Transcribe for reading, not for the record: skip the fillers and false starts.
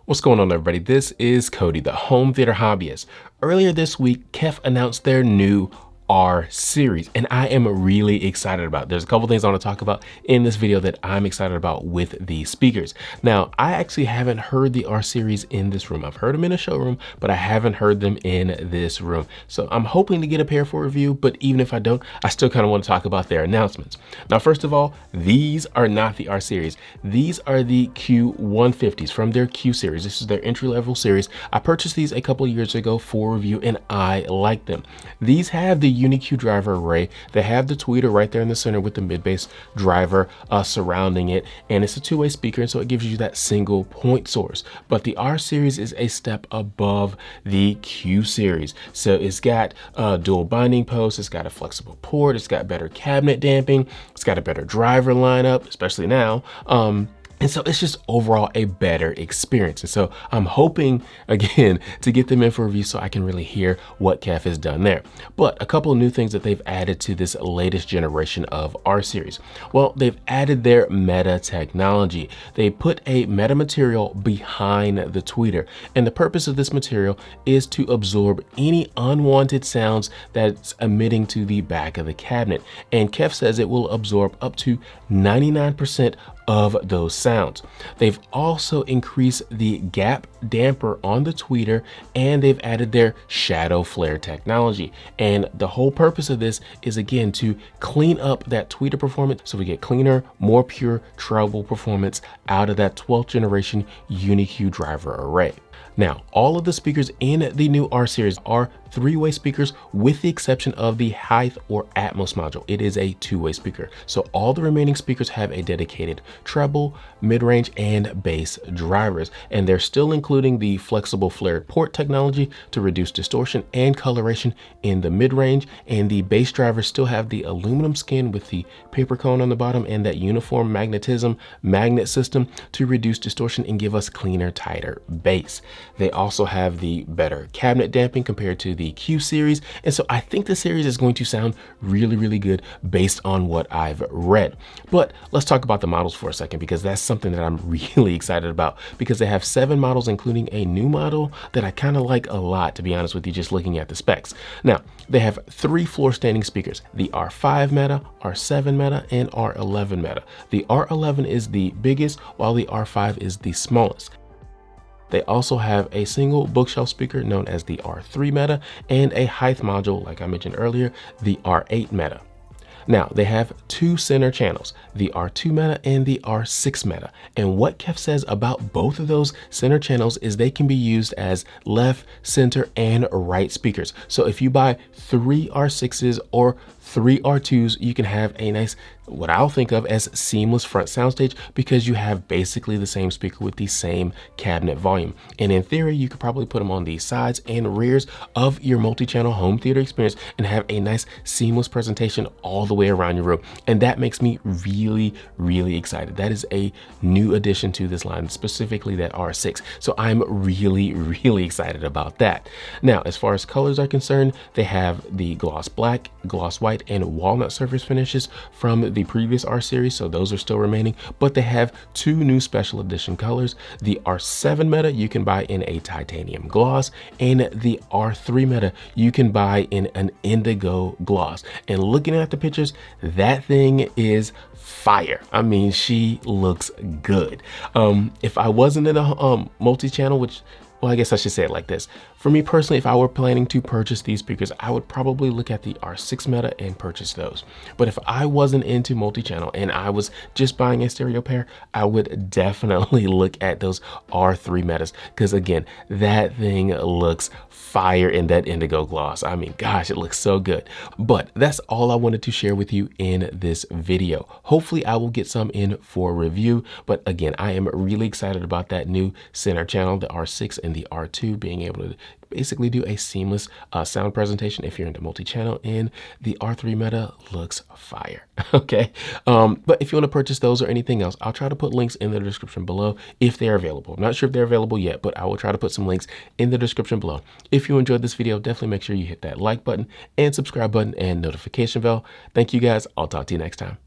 What's going on, everybody? This is Cody, the home theater hobbyist. Earlier this week, KEF announced their new R series, and I am really excited about it. There's a couple things I want to talk about in this video that I'm excited about with the speakers. Now, I actually haven't heard the R series in this room. I've heard them in a showroom, but I haven't heard them in this room. So I'm hoping to get a pair for review, but even if I don't, I still kind of want to talk about their announcements. Now, first of all, these are not the R series. These are the Q150s from their Q series. This is their entry-level series. I purchased these a couple of years ago for review, and I like them. These have the UniQ driver array. They have the tweeter right there in the center with the mid-bass driver surrounding it, and it's a two-way speaker, so it gives you that single point source. But the R series is a step above the Q series. So it's got dual binding posts, it's got a flexible port, it's got better cabinet damping, it's got a better driver lineup, especially now. And so it's just overall a better experience. And so I'm hoping, again, to get them in for review so I can really hear what KEF has done there. But a couple of new things that they've added to this latest generation of R series. Well, they've added their meta technology. They put a metamaterial behind the tweeter. And the purpose of this material is to absorb any unwanted sounds that's emitting to the back of the cabinet. And KEF says it will absorb up to 99% of those sounds. They've also increased the gap damper on the tweeter, and they've added their shadow flare technology. And the whole purpose of this is, again, to clean up that tweeter performance so we get cleaner, more pure treble performance out of that 12th generation UniQ driver array. Now, all of the speakers in the new R series are three-way speakers with the exception of the Height or Atmos module. It is a two-way speaker. So all the remaining speakers have a dedicated treble, mid-range, and bass drivers. And they're still including the flexible flared port technology to reduce distortion and coloration in the mid-range. And the bass drivers still have the aluminum skin with the paper cone on the bottom and that uniform magnetism magnet system to reduce distortion and give us cleaner, tighter bass. They also have the better cabinet damping compared to the Q series. And so I think the series is going to sound really, really good based on what I've read. But let's talk about the models for a second, because that's something that I'm really excited about, because they have 7 models, including a new model that I kind of like a lot, to be honest with you, just looking at the specs. Now, they have 3 floor standing speakers, the R5 Meta, R7 Meta, and R11 Meta. The R11 is the biggest, while the R5 is the smallest. They also have a single bookshelf speaker known as the R3 Meta and a height module, like I mentioned earlier, the R8 Meta. Now, they have 2 center channels, the R2 Meta and the R6 Meta. And what KEF says about both of those center channels is they can be used as left, center, and right speakers. So if you buy 3 R6s or 3 R2s, you can have a nice, what I'll think of as seamless front soundstage, because you have basically the same speaker with the same cabinet volume. And in theory, you could probably put them on the sides and rears of your multi-channel home theater experience and have a nice seamless presentation all the way around your room. And that makes me really, really excited. That is a new addition to this line, specifically that R6. So I'm really, really excited about that. Now, as far as colors are concerned, they have the gloss black, gloss white, and walnut surface finishes from the previous R series, so those are still remaining, but they have 2 new special edition colors. The R7 Meta you can buy in a titanium gloss, and the R3 Meta you can buy in an indigo gloss. And looking at the pictures, that thing is fire. I mean, she looks good. If I wasn't in a multi-channel, which, well, I guess I should say it like this. For me personally, if I were planning to purchase these speakers, I would probably look at the R6 Meta and purchase those. But if I wasn't into multi-channel and I was just buying a stereo pair, I would definitely look at those R3 Metas, because again, that thing looks fire in that indigo gloss. I mean, gosh, it looks so good. But that's all I wanted to share with you in this video. Hopefully I will get some in for review. But again, I am really excited about that new center channel, the R6 and the R2, being able to basically do a seamless sound presentation if you're into multi-channel, and the R3 Meta looks fire. Okay. But if you want to purchase those or anything else, I'll try to put links in the description below if they're available. I'm not sure if they're available yet, but I will try to put some links in the description below. If you enjoyed this video, definitely make sure you hit that like button and subscribe button and notification bell. Thank you guys. I'll talk to you next time.